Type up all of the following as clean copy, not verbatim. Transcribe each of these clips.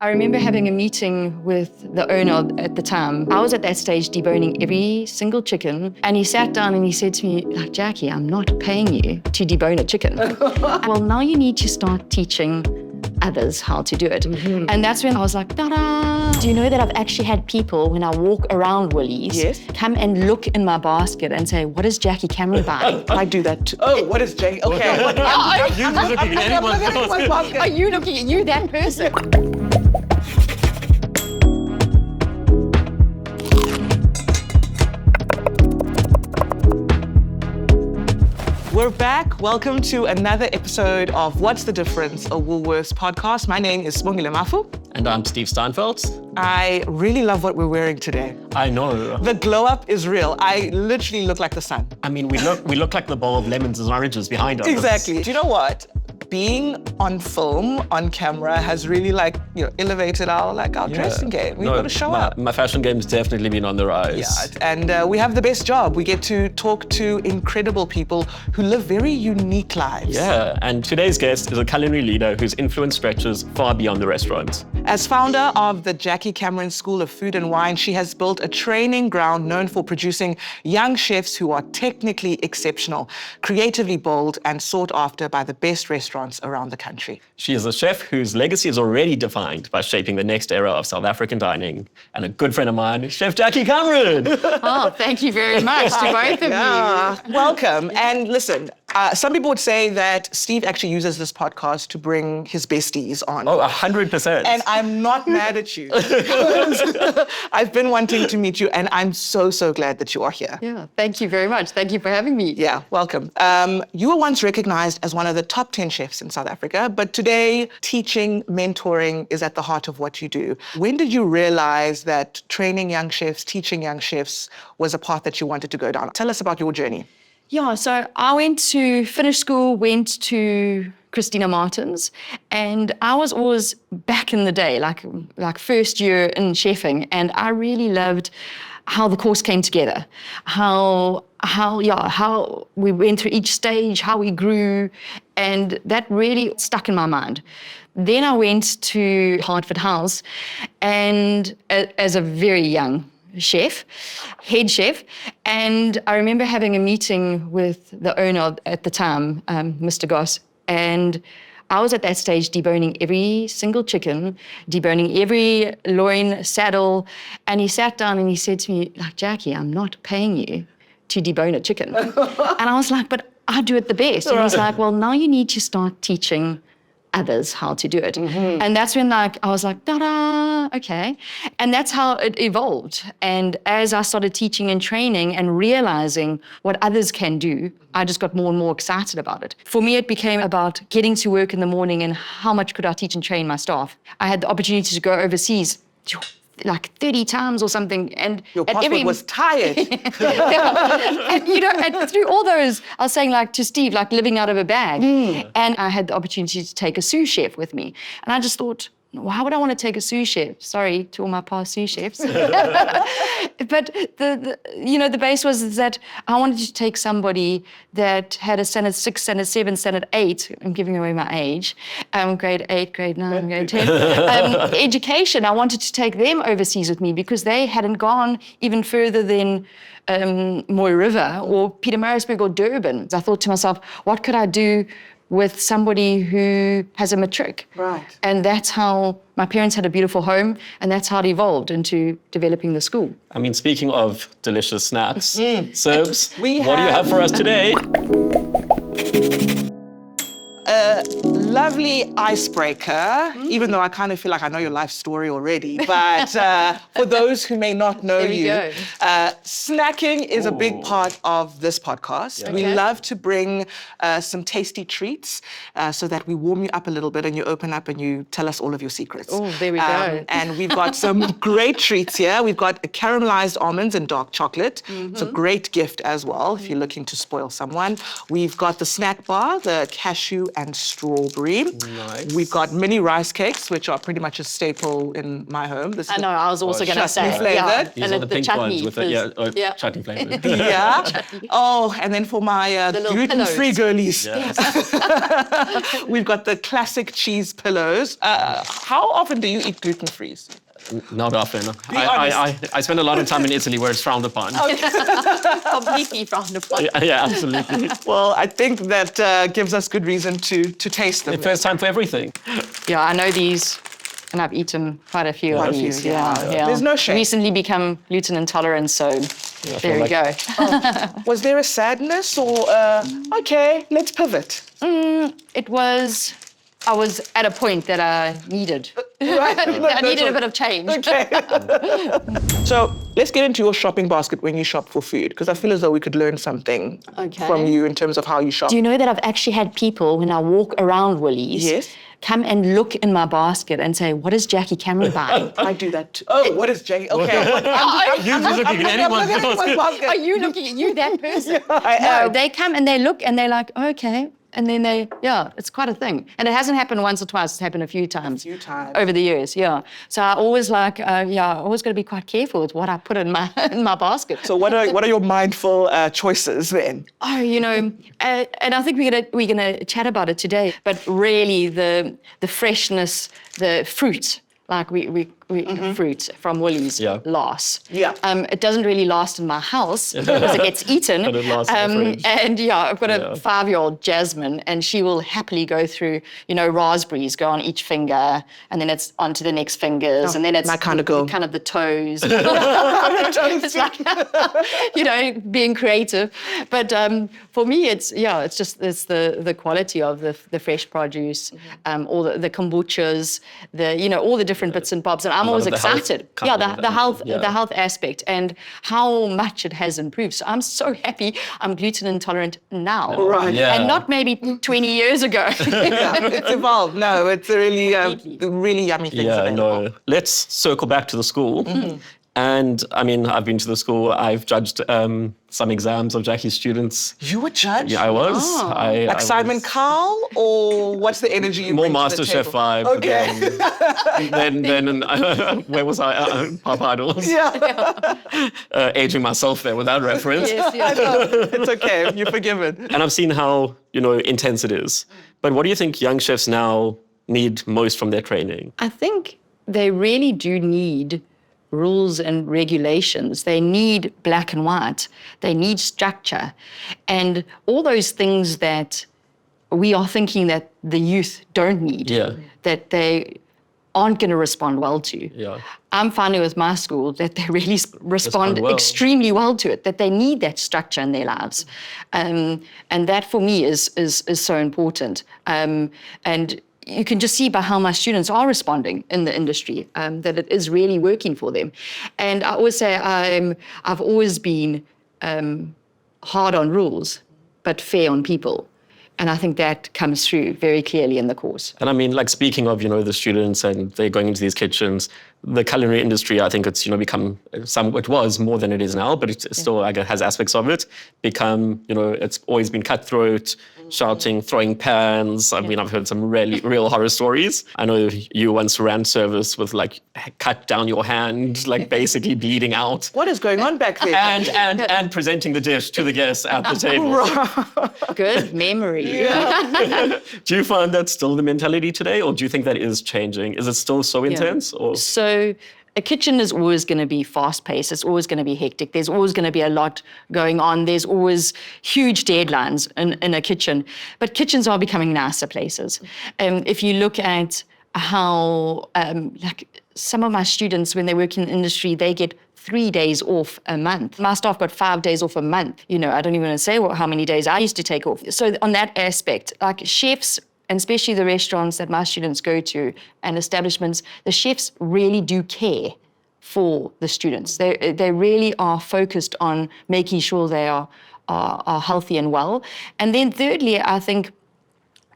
I remember having a meeting with the owner at the time. I was at that stage deboning every single chicken, and he sat down and he said to me, like, Jackie, I'm not paying you to debone a chicken. Well, now you need to start teaching others how to do it. Mm-hmm. And that's when I was like, ta-da! Do you know that I've actually had people, when I walk around Woolies, come and look in my basket and say, what is Jackie Cameron buying? I do that too. Oh, what is Jackie? Okay. Are you looking at you, that person? We're back. Welcome to another episode of What's the Difference, a Woolworths podcast. My name is Sibongile Mafu. And I'm Steve Steinfeld. I really love what we're wearing today. I know. The glow up is real. I literally look like the sun. I mean, we look like the bowl of lemons and oranges behind us. Exactly. Do you know what? Being on film, on camera, has really elevated our dressing game. We've got to show up. My fashion game's definitely been on the rise. Yeah, and we have the best job. We get to talk to incredible people who live very unique lives. Yeah, and today's guest is a culinary leader whose influence stretches far beyond the restaurant. As founder of the Jackie Cameron School of Food and Wine, she has built a training ground known for producing young chefs who are technically exceptional, creatively bold, and sought after by the best restaurants around the country. She is a chef whose legacy is already defined by shaping the next era of South African dining. And a good friend of mine, Chef Jackie Cameron. Oh, thank you very much to both of you. Welcome. And listen, some people would say that Steve actually uses this podcast to bring his besties on. Oh, 100%. And I'm not mad at you. I've been wanting to meet you, and I'm so, so glad that you are here. Yeah, thank you very much. Thank you for having me. Yeah, welcome. You were once recognized as one of the top 10 chefs in South Africa, but today, teaching, mentoring is at the heart of what you do. When did you realize that training young chefs, teaching young chefs was a path that you wanted to go down? Tell us about your journey. Yeah, so I went to finish school, went to Christina Martin's, and I was always back in the day, like first year in chefing, and I really loved how the course came together, how we went through each stage, how we grew, and that really stuck in my mind. Then I went to Hertford House, and as a very young chef, head chef, and I remember having a meeting with the owner at the time, Mr. Goss, and I was at that stage deboning every single chicken, deboning every loin, saddle, and he sat down and he said to me, like, Jackie, I'm not paying you to debone a chicken. And I was like, but I do it the best. And he's like, well, now you need to start teaching others how to do it. Mm-hmm. And that's when I was like, ta-da, okay. And that's how it evolved. And as I started teaching and training and realizing what others can do, I just got more and more excited about it. For me, it became about getting to work in the morning and how much could I teach and train my staff. I had the opportunity to go overseas like 30 times or something. And your passport was tired. And and through all those, I was saying to Steve, living out of a bag. And I had the opportunity to take a sous chef with me. And I just thought, why would I want to take a sous chef? Sorry to all my past sous chefs. But the base was that I wanted to take somebody that had a standard 6, standard 7, standard 8. I'm giving away my age. Grade 8, grade 9, grade 10. Education, I wanted to take them overseas with me because they hadn't gone even further than Moy River or Pietermaritzburg or Durban. I thought to myself, what could I do with somebody who has a matric? Right. And that's how my parents had a beautiful home, and that's how it evolved into developing the school. I mean, speaking of delicious snacks, Sirbs, what do you have for us today? Lovely icebreaker, even though I kind of feel like I know your life story already. But for those who may not know you, snacking is a big part of this podcast. Yeah. We love to bring some tasty treats so that we warm you up a little bit and you open up and you tell us all of your secrets. Oh, there we go. And we've got some great treats here. We've got caramelized almonds and dark chocolate. It's a great gift as well if you're looking to spoil someone. We've got the snack bar, the cashew and strawberry cream. Nice. We've got mini rice cakes, which are pretty much a staple in my home. This I know, I was also going to say. chutney flavoured. These and are the pink ones with the chutney flavour. Yeah. Oh, and then for my little gluten-free pillows. girlies, Yeah. we've got the classic cheese pillows. How often do you eat gluten-frees? Not often. honest. I spend a lot of time in Italy where it's frowned upon. Completely frowned upon. Yeah, absolutely. Well, I think that gives us good reason to taste them. The first time for everything. Yeah, I know these, and I've eaten quite a few Quite of a few, these. yeah. There's no shame. Recently become gluten intolerant, so there we like- go. Was there a sadness or, okay, let's pivot? I was at a point that I needed. Right. I needed a bit of change. Okay. So let's get into your shopping basket when you shop for food, because I feel as though we could learn something Okay. from you in terms of how you shop. Do you know that I've actually had people, when I walk around Woolies, Yes. come and look in my basket and say, what is Jackie Cameron buying? I do that too. Oh, what is Jay? Okay. You're looking at anyone's basket. Are you looking at you, that person? I No, am. they come and they look and they're like, okay. And then it's quite a thing. And it hasn't happened once or twice, it's happened a few times. Over the years, yeah. So I always I always got to be quite careful with what I put in my basket. So what are your mindful choices then? Oh, and I think we're gonna chat about it today. But really, the freshness, the fruit, like we fruit from Woolies lasts. Yeah. It doesn't really last in my house because it gets eaten. But it lasts in the fridge. And I've got a 5-year-old Jasmine, and she will happily go through, raspberries go on each finger, and then it's onto the next fingers, and then it's my kind of girl. kind of the toes. It's like, being creative. But for me, it's the quality of the fresh produce, all the kombuchas, all the different bits and bobs. And I'm always of the health excited. coupled Yeah, with the that. health aspect and how much it has improved. So I'm so happy I'm gluten intolerant now. Right. Yeah. And not maybe 20 years ago. Yeah, it's evolved. No, it's a really yummy things Yeah, available. no. Let's circle back to the school. And I mean, I've been to the school. I've judged some exams of Jackie's students. You were judged? Yeah, I was. Like Simon Cowell, or what's the energy you More bring to the MasterChef table? vibe. Okay. Then where was I? Pop Idols. Yeah. Aging myself there without reference. I know. It's okay. You're forgiven. And I've seen how, intense it is. But what do you think young chefs now need most from their training? I think they really do need rules and regulations. They need black and white. They need structure. And all those things that we are thinking that the youth don't need, that they aren't going to respond well to. Yeah. I'm finding with my school that they really respond well. extremely well to it, that they need that structure in their lives. And that for me is so important. And you can just see by how my students are responding in the industry, that it is really working for them. And I always say I've always been hard on rules, but fair on people. And I think that comes through very clearly in the course. And I mean, speaking of, the students and they're going into these kitchens, the culinary industry, I think it's, become it was more than it is now, but it still has aspects of it, it's always been cutthroat, shouting, throwing pans. I mean, I've heard some real horror stories. I know you once ran service with cut down your hand, basically bleeding out. What is going on back there? And presenting the dish to the guests at the table. Good memory. Do you find that's still the mentality today, or do you think that is changing? Is it still so intense? Or? So a kitchen is always going to be fast-paced. It's always going to be hectic. There's always going to be a lot going on. There's always huge deadlines in a kitchen. But kitchens are becoming nicer places. If you look at how, some of my students, when they work in the industry, they get 3 days off a month. My staff got 5 days off a month. I don't even want to say how many days I used to take off. So on that aspect, chefs, and especially the restaurants that my students go to and establishments, the chefs really do care for the students. They really are focused on making sure they are healthy and well. And then thirdly, I think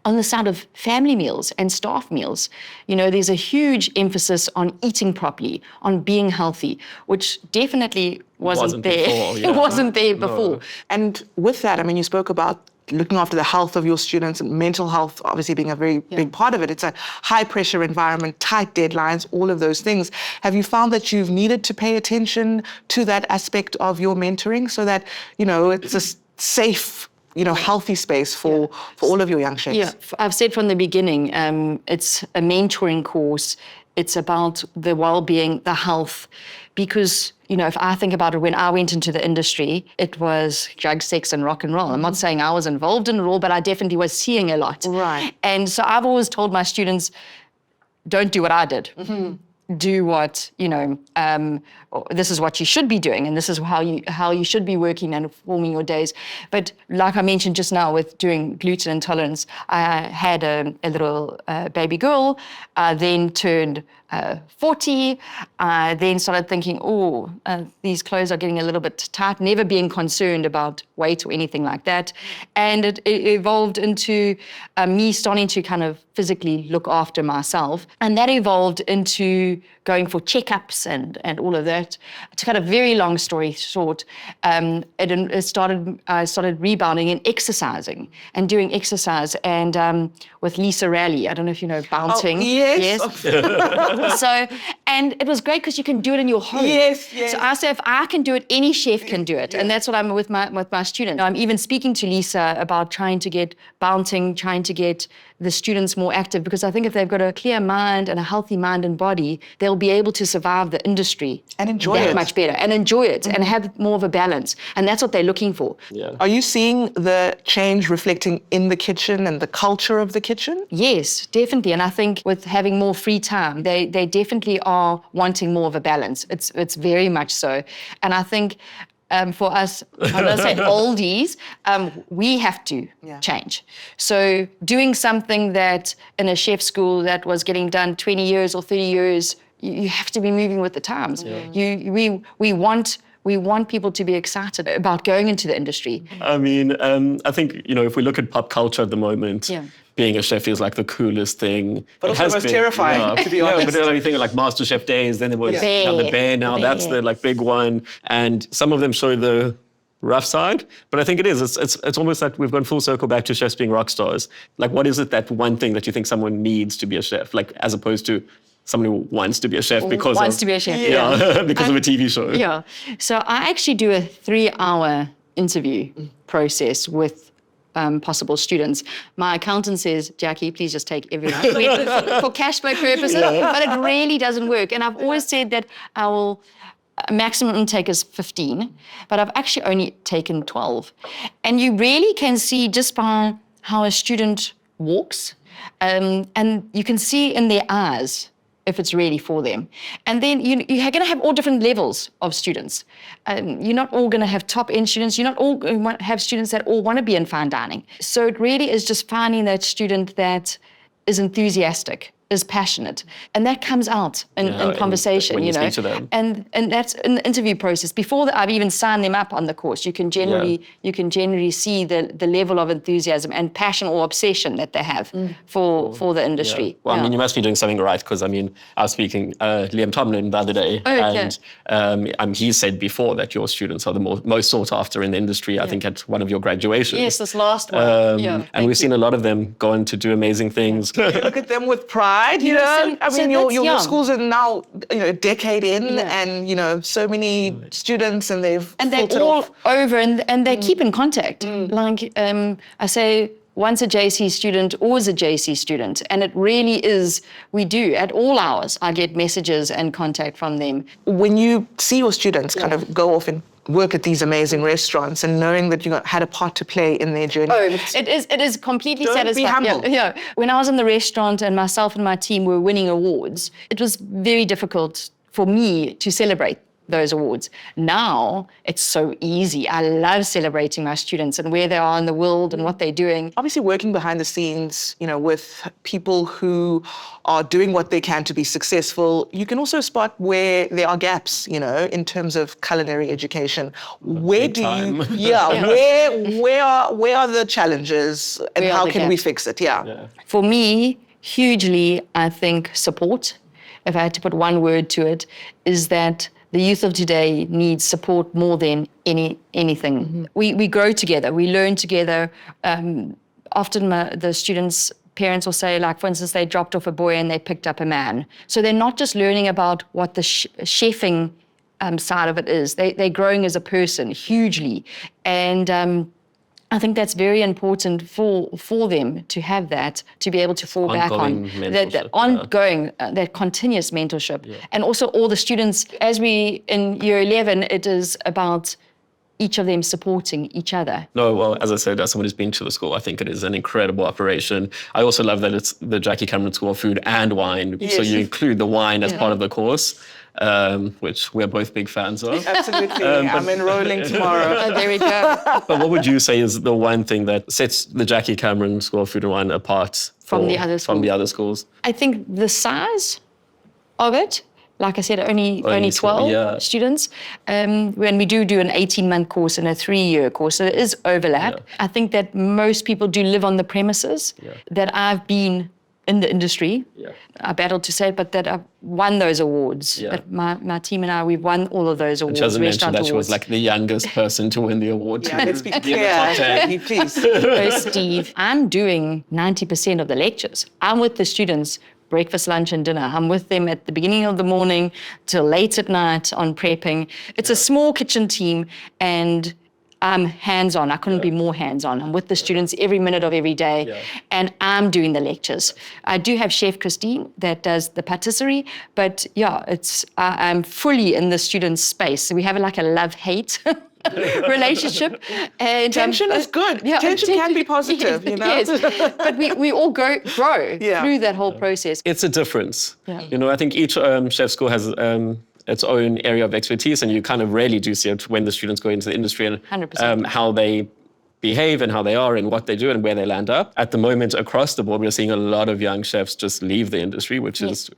on the side of family meals and staff meals, there's a huge emphasis on eating properly, on being healthy, which definitely wasn't there. Before, It wasn't there before. And with that, I mean, you spoke about looking after the health of your students, and mental health obviously being a very big part of it. It's a high pressure environment, tight deadlines, all of those things. Have you found that you've needed to pay attention to that aspect of your mentoring so that, it's a safe, healthy space for all of your young chefs? Yeah, I've said from the beginning, it's a mentoring course. It's about the well-being, the health, because, if I think about it, when I went into the industry, it was drug, sex, and rock and roll. I'm not saying I was involved in it all, but I definitely was seeing a lot. Right. And so I've always told my students, don't do what I did. Do what, this is what you should be doing, and this is how you should be working and forming your days. But like I mentioned just now with doing gluten intolerance, I had a little baby girl, then turned 40, then started thinking, these clothes are getting a little bit tight, never being concerned about weight or anything like that. And it evolved into me starting to kind of physically look after myself. And that evolved into going for checkups and all of that. To cut a very long story short, I started rebounding and exercising and doing exercise and with Lisa Raleigh. I don't know if you know bouncing. Oh, yes. So, and it was great because you can do it in your home. Yes. So I say if I can do it, any chef can do it. And that's what I'm with my students. I'm even speaking to Lisa about trying to get bouncing, trying to get the students more active, because I think if they've got a clear mind and a healthy mind and body, they'll be able to survive the industry and enjoy it much better and enjoy it and have more of a balance. And that's what they're looking for. Yeah. Are you seeing the change reflecting in the kitchen and the culture of the kitchen? Yes, definitely. And I think with having more free time, they definitely are wanting more of a balance. It's very much so. And I think for us, I'm going to say oldies, we have to change. So doing something that in a chef school that was getting done 20 years or 30 years, you have to be moving with the times. We want people to be excited about going into the industry. I mean, I think, if we look at pop culture at the moment, being a chef is like the coolest thing. But also most terrifying, to be honest. Yeah, but you think of like MasterChef days, then there was the bear now, that's the like big one. And some of them show the rough side, but I think it is. It's almost like we've gone full circle back to chefs being rock stars. Like, what is it that one thing that you think someone needs to be a chef, like as opposed to someone who wants to be a chef because of a TV show? Yeah. So I actually do a 3-hour interview process with possible students. My accountant says, Jackie, please just take everyone for cash flow purposes, but it really doesn't work. And I've always said that I will maximum take is 15, but I've actually only taken 12. And you really can see just by how a student walks, and you can see in their eyes if it's really for them. And then you're going to have all different levels of students. You're not all going to have top-end students. You're not all going to have students that all want to be in fine dining. So it really is just finding that student that is enthusiastic, is passionate, and that comes out in conversation, when you speak to them. And that's in the interview process. Before I've even signed them up on the course, you can generally see the level of enthusiasm and passion or obsession that they have for the industry. Yeah. Well, I mean, you must be doing something right, because I mean, I was speaking Liam Tomlin the other day, and he said before that your students are the most sought after in the industry. I think at one of your graduations. Yes, this last one. And we've seen a lot of them go on to do amazing things. Look at them with pride. Your schools are now, a decade in, and so many students, and they're all over, and they keep in contact. Like I say, once a JC student, always a JC student, and it really is. We do at all hours. I get messages and contact from them. When you see your students kind of go off and work at these amazing restaurants, and knowing that you had a part to play in their journey. It is completely satisfying. Be humble. When I was in the restaurant and myself and my team were winning awards, it was very difficult for me to celebrate those awards. Now, it's so easy. I love celebrating my students and where they are in the world and what they're doing. Obviously, working behind the scenes, with people who are doing what they can to be successful, you can also spot where there are gaps, in terms of culinary education. Where do you, where are the challenges, and how can we fix it? For me, hugely, I think support, if I had to put one word to it, is that the youth of today needs support more than anything. We grow together, we learn together. Often the students' parents will say, like, for instance, they dropped off a boy and they picked up a man. So they're not just learning about what the chefing side of it is. They're growing as a person hugely. And I think that's very important for them to have that, to be able to fall back on. That ongoing, that continuous mentorship. Yeah. And also all the students, as we in year 11, it is about each of them supporting each other. No, well, as I said, as someone who's been to the school, I think it is an incredible operation. I also love that it's the Jackie Cameron School of Food and Wine. Yes. So you include the wine as part of the course. Which we're both big fans of. Absolutely. I'm enrolling tomorrow. Oh, there we go. But what would you say is the one thing that sets the Jackie Cameron School of Food and Wine apart from the other schools? I think the size of it. Like I said, only 12 students. When we do an 18-month course and a 3-year course, so there is overlap. Yeah. I think that most people do live on the premises, that I've been in the industry. Yeah. I battled to say it, but that I've won those awards. Yeah. That my team and I, we've won all of those awards. She hasn't mentioned that she was like the youngest person to win the award. Yeah, let's be clear. Please. Oh, Steve, I'm doing 90% of the lectures. I'm with the students breakfast, lunch and dinner. I'm with them at the beginning of the morning till late at night on prepping. It's a small kitchen team and I'm hands-on. I couldn't be more hands-on. I'm with the students every minute of every day and I'm doing the lectures. I do have Chef Christine that does the patisserie, but I'm fully in the students' space. So we have like a love-hate relationship. And tension is good. Yeah, tension can be positive, you know. Yes, but we all grow through that whole process. It's a difference. Yeah. You know, I think each chef school has its own area of expertise, and you kind of rarely do see it when the students go into the industry and 100%. How they behave and how they are and what they do and where they land up. At the moment, across the board, we're seeing a lot of young chefs just leave the industry, which is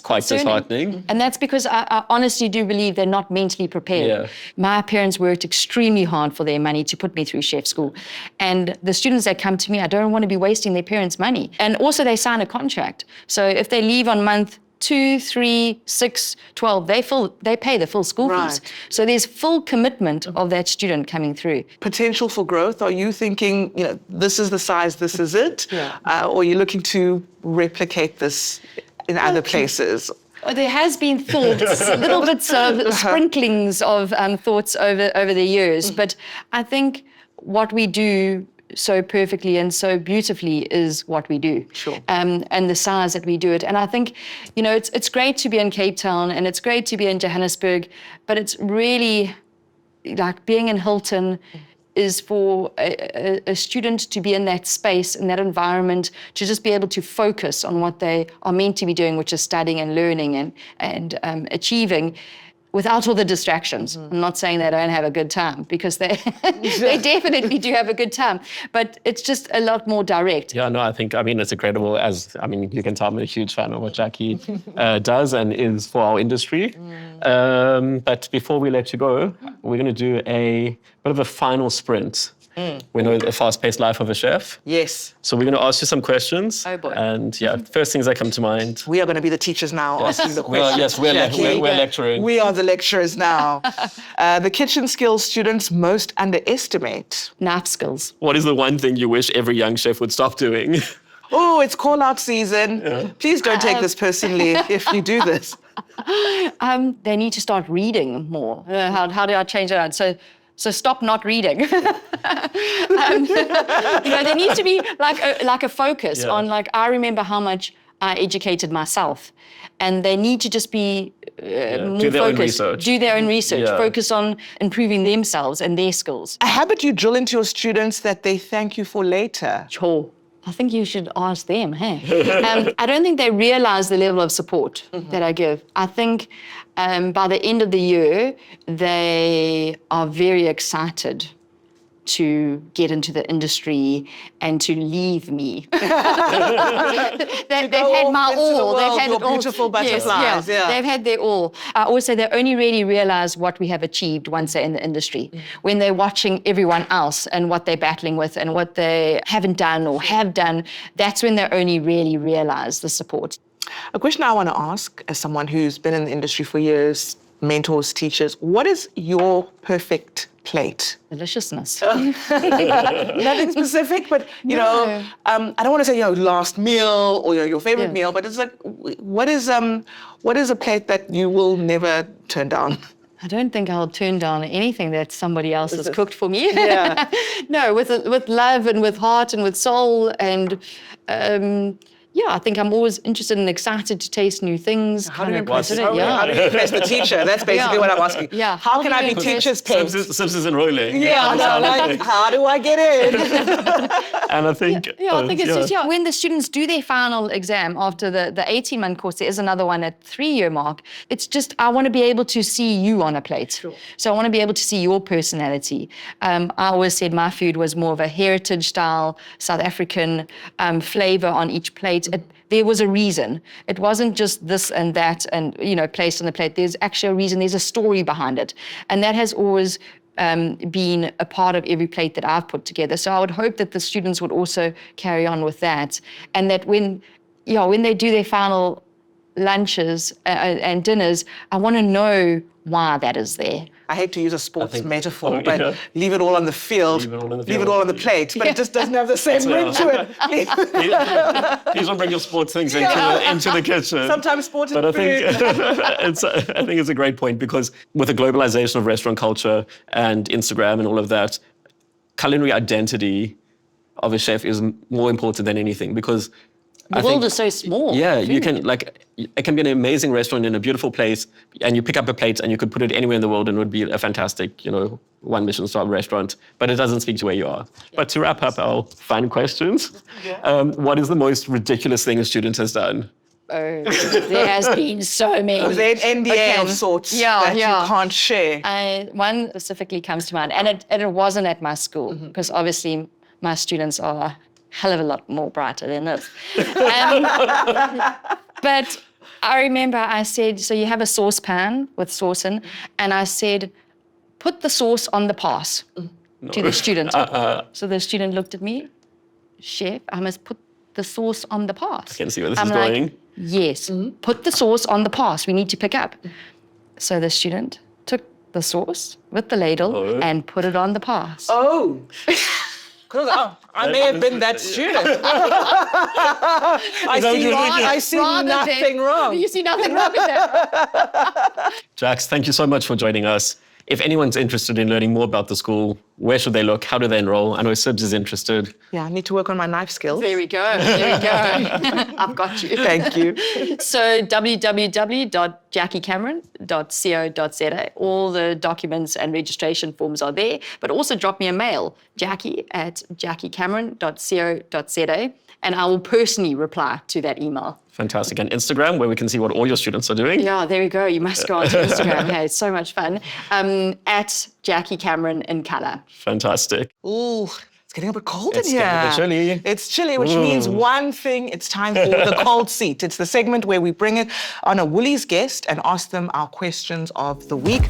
quite disheartening. And that's because I honestly do believe they're not mentally prepared. Yeah. My parents worked extremely hard for their money to put me through chef school. And the students that come to me, I don't want to be wasting their parents' money. And also they sign a contract. So if they leave on month 2, 3, 6, 12, they pay the full school fees. So there's full commitment of that student coming through. Potential for growth, are you thinking, you know, this is the size, this is it? Or are you looking to replicate this in other places? There has been thoughts, little bits of sprinklings of thoughts over the years, but I think what we do so perfectly and so beautifully is what we do. Sure. And the size that we do it. And I think, you know, it's great to be in Cape Town and it's great to be in Johannesburg, but it's really like being in Hilton is for a student to be in that space, in that environment, to just be able to focus on what they are meant to be doing, which is studying and learning and achieving, without all the distractions. I'm not saying they don't have a good time, because they definitely do have a good time, but it's just a lot more direct. Yeah, no, I mean, it's incredible. You can tell I'm a huge fan of what Jackie does and is for our industry. But before we let you go, we're going to do a bit of a final sprint. We know the fast-paced life of a chef. Yes. So we're going to ask you some questions. Oh, boy. And first things that come to mind. We are going to be the teachers now asking the questions. We're lecturing. We are the lecturers now. The kitchen skills students most underestimate. Knife skills. What is the one thing you wish every young chef would stop doing? Oh, it's call-out season. Yeah. Please don't take this personally if you do this. They need to start reading more. How do I change that? So stop not reading. There needs to be like a focus on, like, I remember how much I educated myself, and they need to just be more focused. Do their own research. Focus on improving themselves and their skills. A habit you drill into your students that they thank you for later. Sure. I think you should ask them, hey? I don't think they realize the level of support that I give. I think by the end of the year, they are very excited to get into the industry and to leave me. They've had my all. They've had all. Beautiful butterflies. They've had their all. I always say they only really realize what we have achieved once they're in the industry. When they're watching everyone else and what they're battling with and what they haven't done or have done, that's when they only really realize the support. A question I want to ask, as someone who's been in the industry for years, mentors, teachers, what is your perfect plate? Deliciousness. Nothing specific, but you know, I don't want to say last meal or your favorite meal, but it's like, what is a plate that you will never turn down? I don't think I'll turn down anything that somebody else has cooked for me. Yeah. No, with love and with heart and with soul and. I think I'm always interested and excited to taste new things. How do you impress the teacher? That's basically what I'm asking. Yeah. How can I be teacher's pet? Simpsons and Roiling. Yeah, like, how do I get in? And I think... I think it's just, when the students do their final exam after the 18-month course, there is another one at 3-year mark. It's just, I want to be able to see you on a plate. Sure. So I want to be able to see your personality. I always said my food was more of a heritage style, South African flavor on each plate. There was a reason. It wasn't just this and that and, placed on the plate. There's actually a reason. There's a story behind it. And that has always been a part of every plate that I've put together. So I would hope that the students would also carry on with that. And that when they do their final lunches and dinners, I want to know why that is there. I hate to use a sports metaphor, but leave it all on the field, leave it all on the plate, but it just doesn't have the same ring to it. Please don't bring your sports things into the kitchen. Sometimes sports but is I think it's a great point, because with the globalization of restaurant culture and Instagram and all of that, culinary identity of a chef is more important than anything, because the world is so small. Yeah, you can, it can be an amazing restaurant in a beautiful place, and you pick up a plate and you could put it anywhere in the world and it would be a fantastic, 1 Michelin star restaurant, but it doesn't speak to where you are. Yeah. But to wrap up our final questions, what is the most ridiculous thing a student has done? Oh, there has been so many. Was there an NDA of sorts that you can't share? One specifically comes to mind, and it wasn't at my school, because obviously my students are hell of a lot more brighter than this. But I remember I said, so you have a saucepan with sauce in, and I said, put the sauce on the pass to the student. So the student looked at me, chef, I must put the sauce on the pass. I can see where this is going. Yes, put the sauce on the pass, we need to pick up. So the student took the sauce with the ladle and put it on the pass. Oh. I may have been that student. I see nothing wrong. You see nothing wrong with that. Jax, thank you so much for joining us. If anyone's interested in learning more about the school, where should they look? How do they enroll? I know Sibs is interested. Yeah, I need to work on my knife skills. There we go. I've got you. Thank you. So www.jackiecameron.co.za. All the documents and registration forms are there, but also drop me a mail, jackie@jackiecameron.co.za, and I will personally reply to that email. Fantastic. And Instagram, where we can see what all your students are doing. Yeah, there we go. You must go onto Instagram. Hey, it's so much fun. At Jackie Cameron in colour. Fantastic. Ooh, it's getting a bit cold in here. It's getting a bit chilly. It's chilly, which means one thing, it's time for the cold seat. It's the segment where we bring it on a Woolies guest and ask them our questions of the week.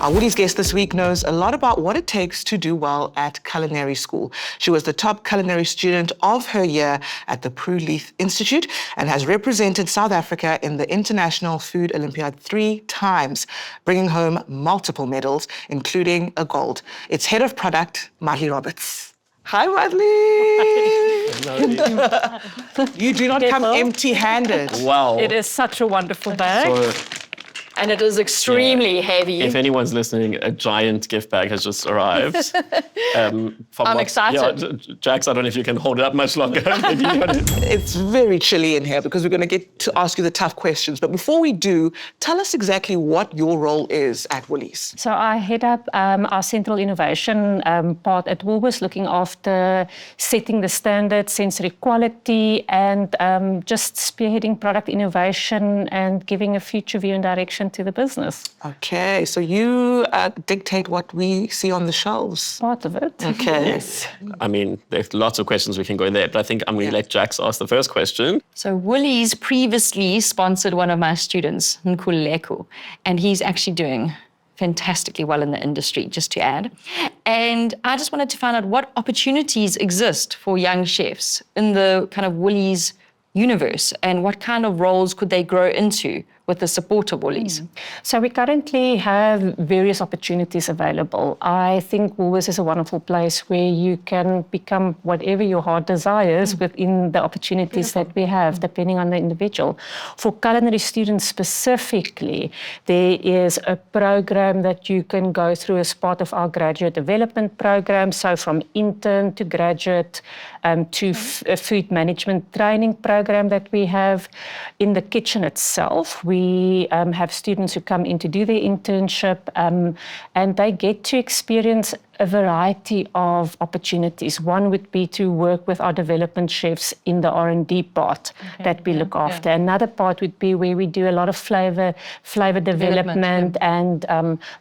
Our Woolies guest this week knows a lot about what it takes to do well at culinary school. She was the top culinary student of her year at the Prue Leith Institute and has represented South Africa in the International Food Olympiad 3 times, bringing home multiple medals, including a gold. It's head of product, Madly Roberts. Hi, Madly. You do not come empty-handed. Wow. It is such a wonderful bag. And it is extremely heavy. If anyone's listening, a giant gift bag has just arrived. I'm excited. Yeah, Jax, I don't know if you can hold it up much longer. It's very chilly in here because we're going to get to ask you the tough questions. But before we do, tell us exactly what your role is at Woolies. So I head up our central innovation part at Woolworths, looking after setting the standard, sensory quality, and just spearheading product innovation and giving a future view and direction to the business. Okay, so you dictate what we see on the shelves. Part of it. Okay. Yes. I mean, there's lots of questions we can go in there, but I think I'm going to let Jax ask the first question. So Woolies previously sponsored one of my students, Nkululeko, and he's actually doing fantastically well in the industry, just to add. And I just wanted to find out what opportunities exist for young chefs in the kind of Woolies universe, and what kind of roles could they grow into with the support of Woolies? So we currently have various opportunities available. I think Woolworths is a wonderful place where you can become whatever your heart desires within the opportunities that we have, depending on the individual. For culinary students specifically, there is a program that you can go through as part of our graduate development program. So from intern to graduate to a food management training program that we have. In the kitchen itself, we have students who come in to do their internship and they get to experience a variety of opportunities. One would be to work with our development chefs in the R&D part that we look after. Another part would be where we do a lot of flavor development and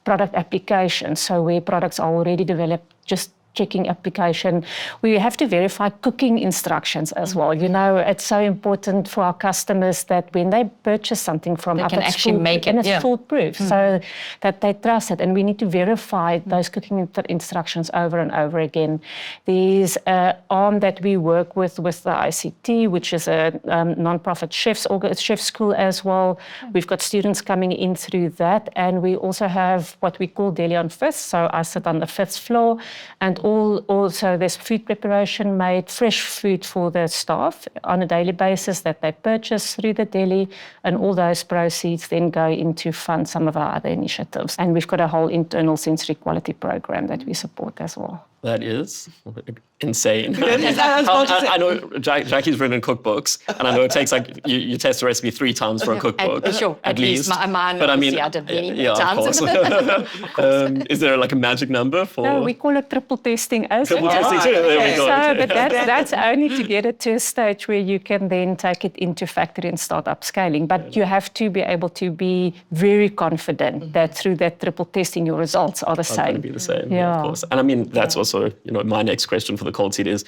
product application. So where products are already developed, just checking application. We have to verify cooking instructions as well. You know, it's so important for our customers that when they purchase something from us, they can actually make it, and it's foolproof, so that they trust it. And we need to verify those cooking instructions over and over again. There's an arm that we work with the ICT, which is a non-profit chef school as well. We've got students coming in through that, and we also have what we call Daily on Fifth. So I sit on the fifth floor, and also there's food preparation made, fresh food for the staff on a daily basis that they purchase through the deli, and all those proceeds then go into fund some of our other initiatives. And we've got a whole internal sensory quality program that we support as well. That is insane. I know Jackie's written cookbooks, and I know it takes like you test a recipe 3 times for a cookbook. At least. Mine, but I mean, I did many Of times. course. Is there like a magic number for? No, we call it triple testing as well. Triple testing too. There we go. So, but that's only to get it to a stage where you can then take it into factory and start upscaling. But you have to be able to be very confident that through that triple testing, your results are the same. Going to be the same, of course. And I mean, that's also, my next question for the cold seat is,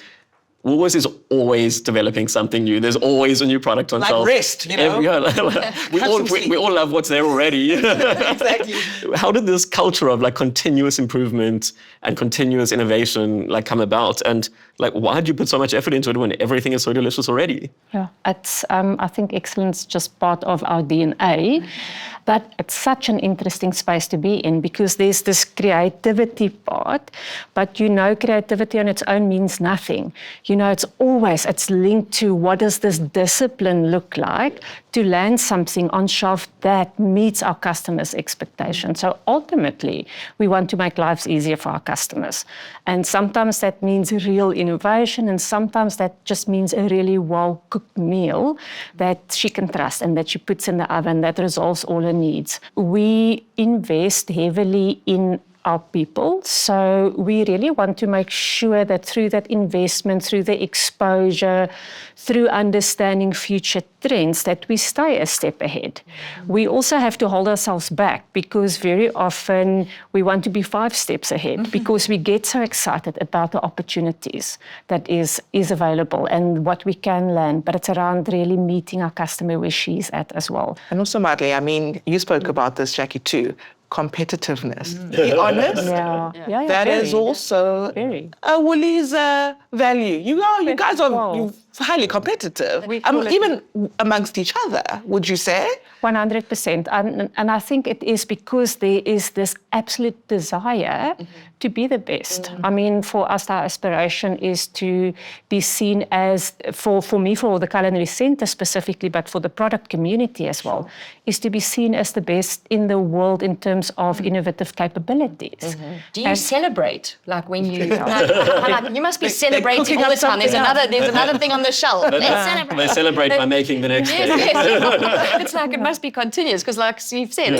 Woolworths is always developing something new. There's always a new product on shelf. Like wrist, we all love what's there already. Exactly. How did this culture of like continuous improvement and continuous innovation like come about? And like, why did you put so much effort into it when everything is so delicious already? Yeah, it's I think excellence is just part of our DNA. But it's such an interesting space to be in because there's this creativity part, but creativity on its own means nothing. It's linked to what does this discipline look like to land something on shelf that meets our customers' expectations. So ultimately, we want to make lives easier for our customers. And sometimes that means real innovation, and sometimes that just means a really well-cooked meal that she can trust and that she puts in the oven that resolves all her needs. We invest heavily in our people. So we really want to make sure that through that investment, through the exposure, through understanding future trends, that we stay a step ahead. We also have to hold ourselves back because very often we want to be 5 steps ahead because we get so excited about the opportunities that is available and what we can land. But it's around really meeting our customer where she's at as well. And also, Madly, I mean, you spoke about this, Jackie, too. Competitiveness. Be honest. Yeah, that is also a Woolies value. You guys are highly competitive. Even amongst each other, would you say? 100%. And I think it is because there is this absolute desire to be the best. I mean, for us, our aspiration is to be seen as, for me, for the Culinary Centre specifically, but for the product community as well, is to be seen as the best in the world in terms of innovative capabilities. Do you celebrate? Like when you, you must be celebrating all the time. There's another thing on the shelf. Let's celebrate. They celebrate by making the next day. It's like it must be continuous because, like Steve said,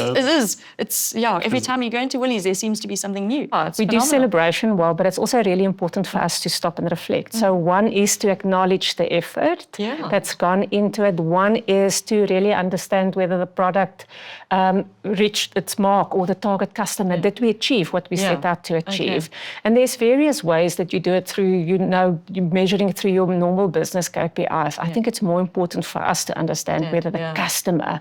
every time you go into Woolies, there seems to be something new. We do celebration well, but it's also really important for us to stop and reflect. So one is to acknowledge the effort that's gone into it. One is to really understand whether the product reached its mark or the target customer. Did we achieve what we set out to achieve? And there's various ways that you do it through, you're measuring it through your normal business business KPIs. I think it's more important for us to understand whether the customer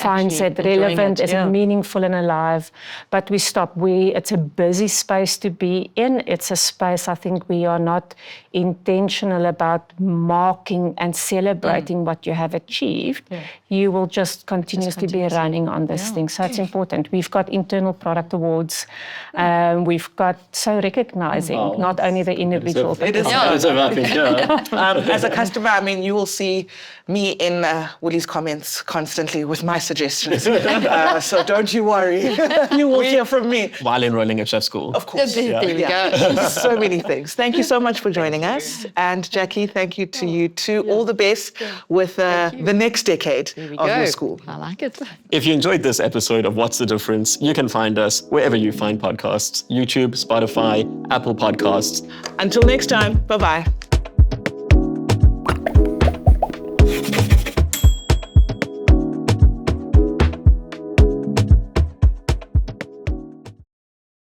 finds it relevant, is it meaningful and alive. But we stop. It's a busy space to be in. It's a space I think we are not intentional about marking and celebrating what you have achieved. You will just continuously be running on this thing. So it's important. We've got internal product awards. We've got recognizing not only the individual. It is. As a customer, I mean, you will see me in Woolie's comments constantly with my suggestions. So don't you worry. You will hear from me. While enrolling at chef school. Of course. There we go. So many things. Thank you so much for joining us. And Jackie, thank you to you too. All the best with the next decade of your school. I like it. If you enjoyed this episode of What's the Difference, you can find us wherever you find podcasts, YouTube, Spotify, Apple Podcasts. Until next time, bye-bye.